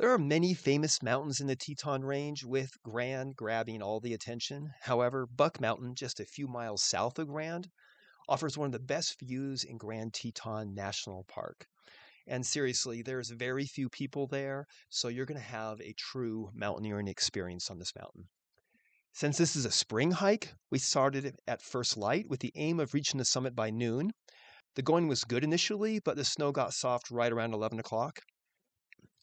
There are many famous mountains in the Teton Range, with Grand grabbing all the attention. However, Buck Mountain, just a few miles south of Grand, offers one of the best views in Grand Teton National Park. And seriously, there's very few people there, so you're going to have a true mountaineering experience on this mountain. Since this is a spring hike, we started it at first light with the aim of reaching the summit by noon. The going was good initially, but the snow got soft right around 11 o'clock.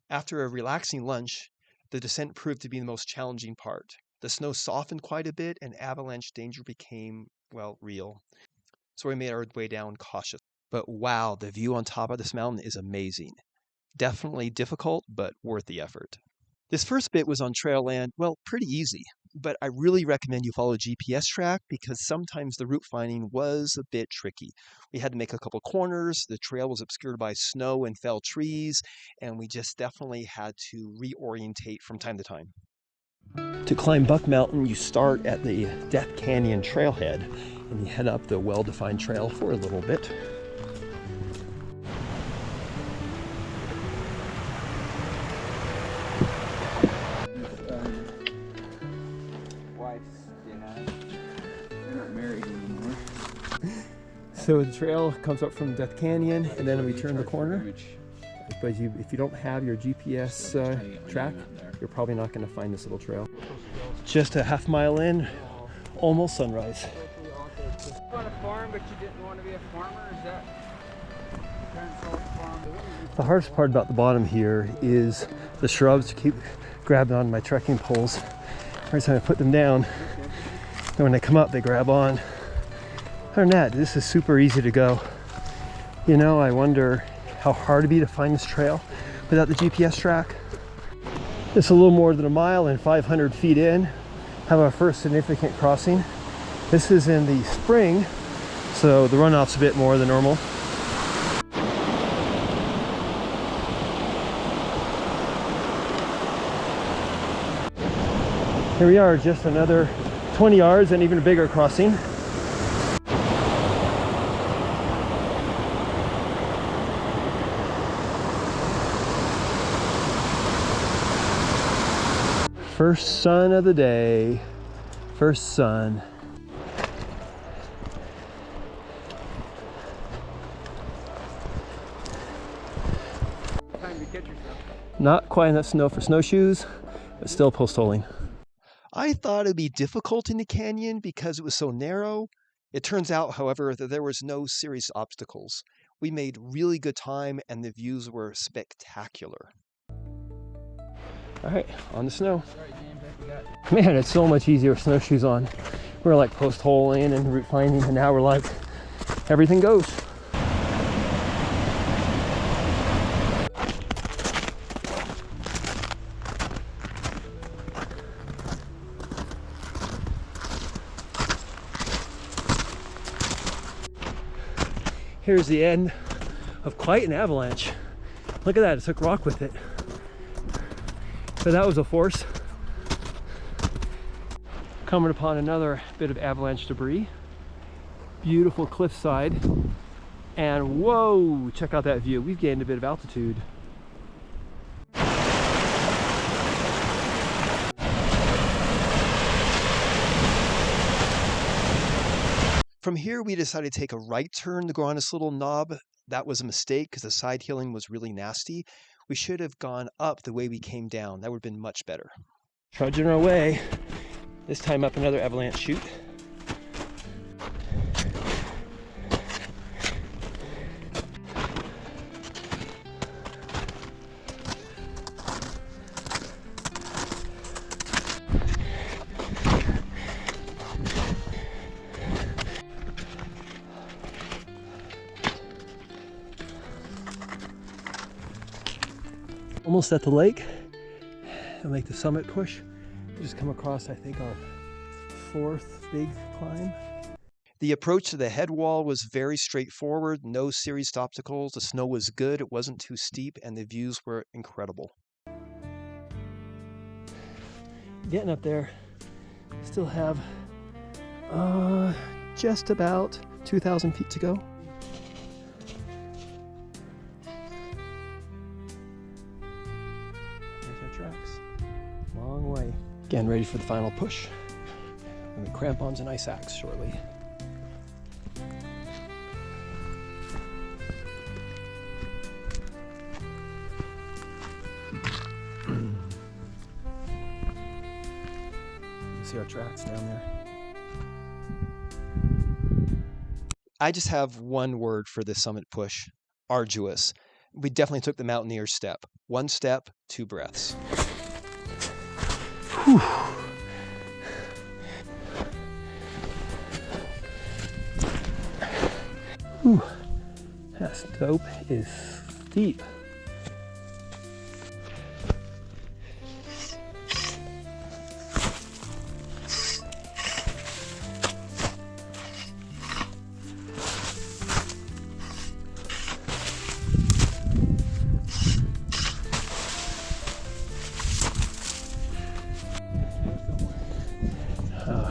After a relaxing lunch, the descent proved to be the most challenging part. The snow softened quite a bit and avalanche danger became, well, real. So we made our way down cautious. But wow, the view on top of this mountain is amazing. Definitely difficult, but worth the effort. This first bit was on trail land, well, pretty easy. But I really recommend you follow a GPS track because sometimes the route finding was a bit tricky. We had to make a couple corners, the trail was obscured by snow and fell trees, and we just definitely had to reorientate from time to time. To climb Buck Mountain, you start at the Death Canyon trailhead and you head up the well-defined trail for a little bit. So the trail comes up from Death Canyon and then we turn the corner. But if you don't have your GPS track, you're probably not going to find this little trail. Just a half mile in, almost sunrise. You want to farm, but you didn't want to be a farmer? Is that farm? The hardest part about the bottom here is the shrubs keep grabbing on my trekking poles. Every time I put them down, and when they come up, they grab on. Other than that, this is super easy to go. You know, I wonder how hard it'd be to find this trail without the GPS track. It's a little more than a mile and 500 feet in. Have our first significant crossing. This is in the spring, so the runoff's a bit more than normal. Here we are, just another 20 yards and even a bigger crossing. First sun of the day. First sun. Time to catch yourself. Not quite enough snow for snowshoes, but still post holing. I thought it'd be difficult in the canyon because it was so narrow. It turns out, however, that there was no serious obstacles. We made really good time and the views were spectacular. All right, on the snow. Man, it's so much easier with snowshoes on. We're like post holing and route finding, and now we're like, everything goes. Here's the end of quite an avalanche. Look at that, it took rock with it. So that was a force. Coming upon another bit of avalanche debris. Beautiful cliffside. And whoa, check out that view. We've gained a bit of altitude. From here, we decided to take a right turn to go on this little knob. That was a mistake because the side hilling was really nasty. We should have gone up the way we came down. That would have been much better. Trudging our way, this time up another avalanche chute. Almost at the lake and make the summit push. We just come across, I think, our fourth big climb. The approach to the head wall was very straightforward, no serious obstacles. The snow was good, it wasn't too steep, and the views were incredible. Getting up there, still have just about 2,000 feet to go. tracks. Long way. Again, ready for the final push. And the crampons and ice axe shortly. See our tracks down there. I just have one word for this summit push: arduous. We definitely took the mountaineer step. One step, 2 breaths. Whew. Whew. That slope is steep.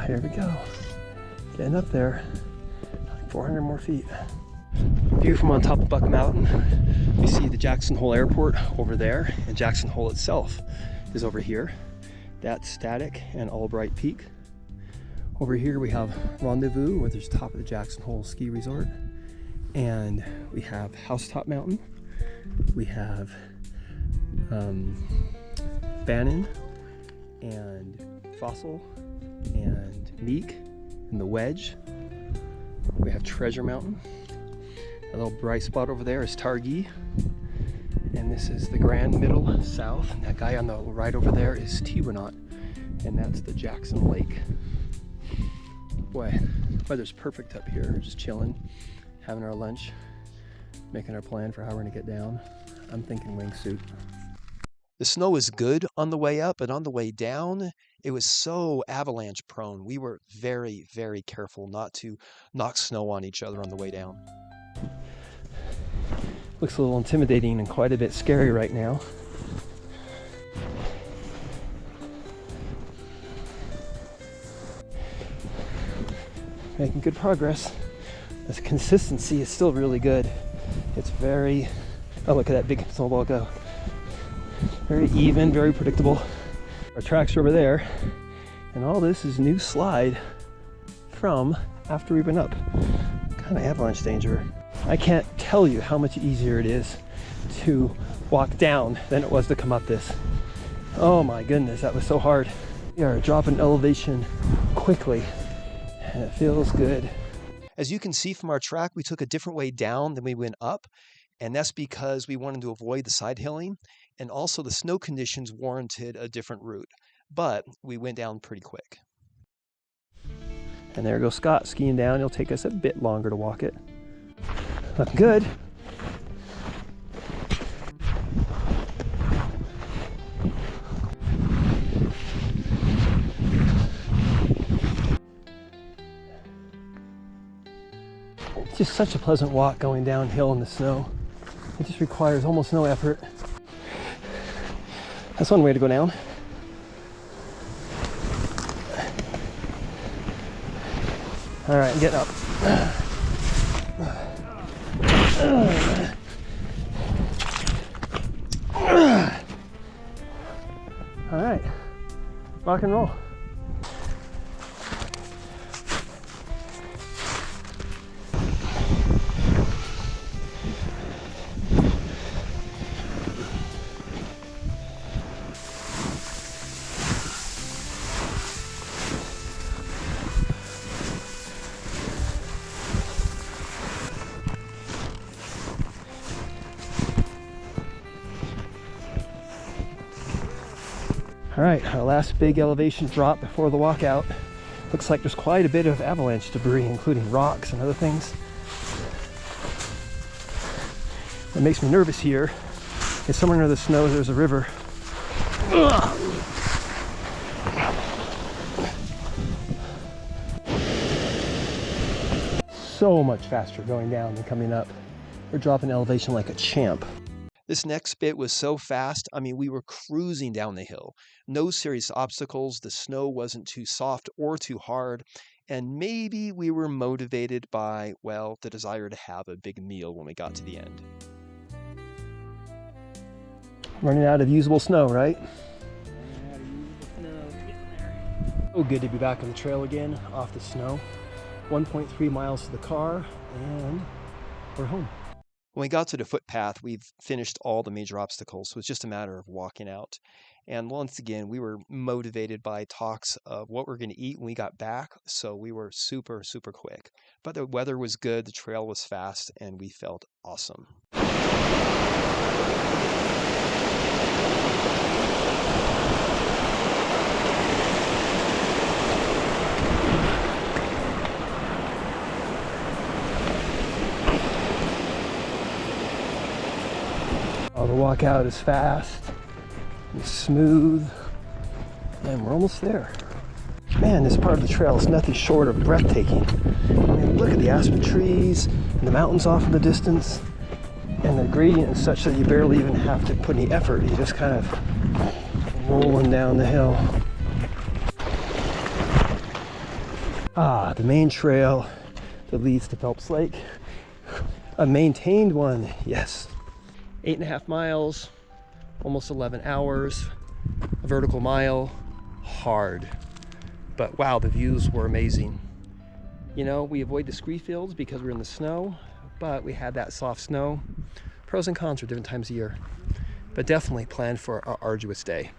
Here we go. Getting up there. 400 more feet. View from on top of Buck Mountain. We see the Jackson Hole Airport over there, and Jackson Hole itself is over here. That's Static and Albright Peak. Over here we have Rendezvous, where there's top of the Jackson Hole Ski Resort. And we have Housetop Mountain. We have Bannon and Fossil and Meek and the Wedge. We have Treasure Mountain. A little bright spot over there is Targhee. And this is the Grand Middle South. And that guy on the right over there is Tiwanaut. And that's the Jackson Lake. Boy, weather's perfect up here. Just chilling, having our lunch, making our plan for how we're gonna get down. I'm thinking wingsuit. The snow was good on the way up, but on the way down, it was so avalanche prone. We were very, very careful not to knock snow on each other on the way down. Looks a little intimidating and quite a bit scary right now. Making good progress. The consistency is still really good. It's very, oh, look at that big snowball go. Very even, very predictable. Our tracks are over there, and all this is new slide from after we've been up. Kind of avalanche danger. I can't tell you how much easier it is to walk down than it was to come up this. Oh my goodness, that was so hard. We are dropping elevation quickly, and it feels good. As you can see from our track, we took a different way down than we went up, and that's because we wanted to avoid the side hilling, and also the snow conditions warranted a different route, but we went down pretty quick. And there goes Scott skiing down. It'll take us a bit longer to walk it. Looking good. It's just such a pleasant walk going downhill in the snow. It just requires almost no effort. That's one way to go down. All right, get up. All right, rock and roll. All right, our last big elevation drop before the walkout. Looks like there's quite a bit of avalanche debris, including rocks and other things. What makes me nervous here is somewhere near the snow there's a river. Ugh. So much faster going down than coming up. We're dropping elevation like a champ. This next bit was so fast, I mean, we were cruising down the hill. No serious obstacles, the snow wasn't too soft or too hard, and maybe we were motivated by, well, the desire to have a big meal when we got to the end. Running out of usable snow, right? So good to be back on the trail again, off the snow. 1.3 miles to the car, and we're home. When we got to the footpath, we've finished all the major obstacles, so it's just a matter of walking out. And once again, we were motivated by talks of what we're going to eat when we got back, so we were super, super quick. But the weather was good, the trail was fast, and we felt awesome. Oh, the walk out is fast and smooth, and we're almost there. Man, this part of the trail is nothing short of breathtaking. I mean, look at the aspen trees and the mountains off in the distance, and the gradient is such that you barely even have to put any effort. You just kind of rolling down the hill. Ah, the main trail that leads to Phelps Lake. A maintained one, yes. 8.5 miles, almost 11 hours, a vertical mile, hard. But wow, the views were amazing. You know, we avoid the scree fields because we're in the snow, but we had that soft snow. Pros and cons for different times of year, but definitely plan for an arduous day.